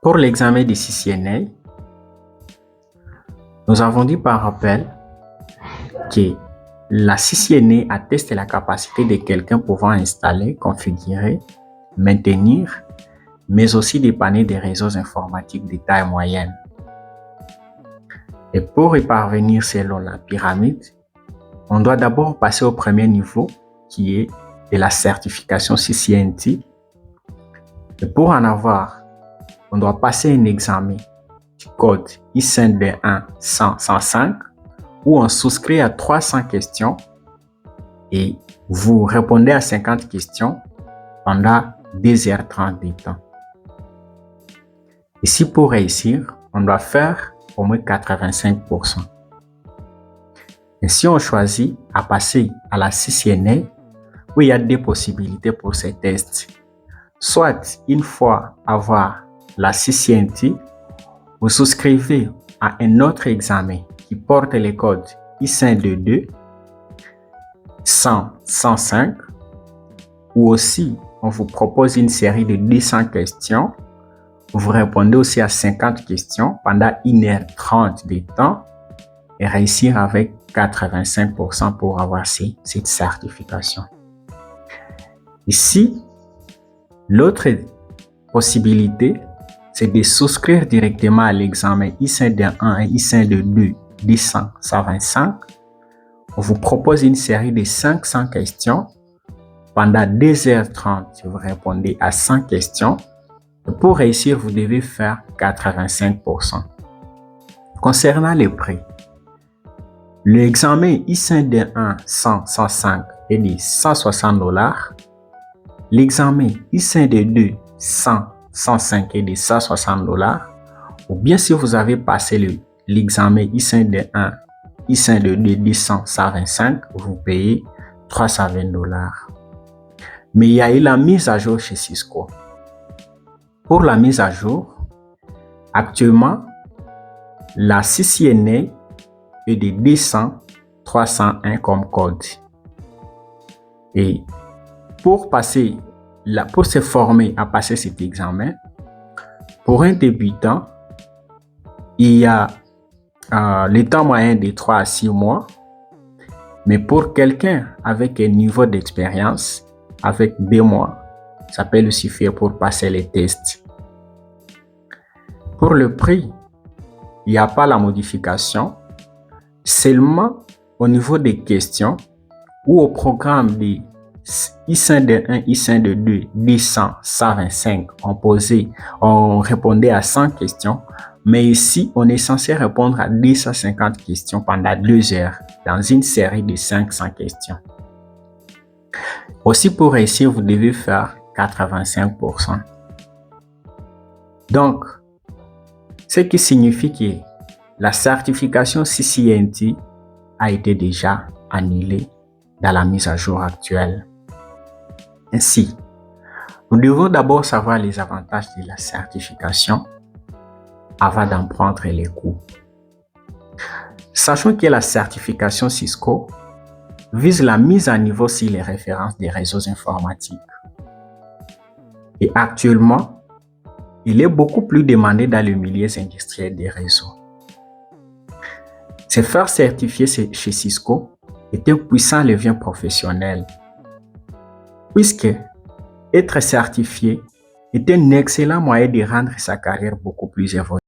Pour l'examen de CCNA, nous avons dit par rappel que la CCNA atteste la capacité de quelqu'un pouvant installer, configurer, maintenir, mais aussi dépanner des réseaux informatiques de taille moyenne. Et pour y parvenir selon la pyramide, on doit d'abord passer au premier niveau qui est de la certification CCNT. Et pour en avoir, on doit passer un examen du code ISIN D1 100-105 où on souscrit à 300 questions et vous répondez à 50 questions pendant 2h30 de temps. Ici, pour réussir, on doit faire au moins 85%. Et si on choisit à passer à la CCNA, où il y a deux possibilités pour ces tests. Soit une fois avoir la CCNT, vous souscrivez à un autre examen qui porte les codes ISIN D2 100-105, ou aussi on vous propose une série de 200 questions. Vous répondez aussi à 50 questions pendant 1h30 de temps et réussir avec 85% pour avoir cette certification. Ici, l'autre possibilité, c'est de souscrire directement à l'examen ISIN D1 et ISIN D2 100-125. On vous propose une série de 500 questions. Pendant 2h30, vous répondez à 100 questions. Et pour réussir, vous devez faire 85%. Concernant les prix, l'examen ISIN D1 100-105 est de $160. L'examen ISIN D2 100-105 est de $160. Ou bien si vous avez passé l'examen ISIN D1, ISIN D2 100-125, vous payez $320. Mais il y a eu la mise à jour chez Cisco. Pour la mise à jour, actuellement, la CCNA est de 200-301 comme code. Et pour se former à passer cet examen, pour un débutant, il y a le temps moyen de 3 à 6 mois. Mais pour quelqu'un avec un niveau d'expérience, avec 2 mois, ça peut lui suffire pour passer les tests. Pour le prix, il n'y a pas la modification. Seulement au niveau des questions ou au programme de ISIN D1, ISIN D2, 100-125, on répondait à 100 questions. Mais ici, on est censé répondre à 250 questions pendant 2 heures dans une série de 500 questions. Aussi, pour réussir, vous devez faire 85%. Donc, ce qui signifie que la certification CCNT a été déjà annulée dans la mise à jour actuelle. Ainsi, nous devons d'abord savoir les avantages de la certification avant d'en prendre les coûts. Sachons que la certification Cisco vise la mise à niveau sur les références des réseaux informatiques. Et actuellement, il est beaucoup plus demandé dans le milieu industriel des réseaux. Se faire certifier chez Cisco est un puissant levier professionnel, puisque être certifié est un excellent moyen de rendre sa carrière beaucoup plus évoluée.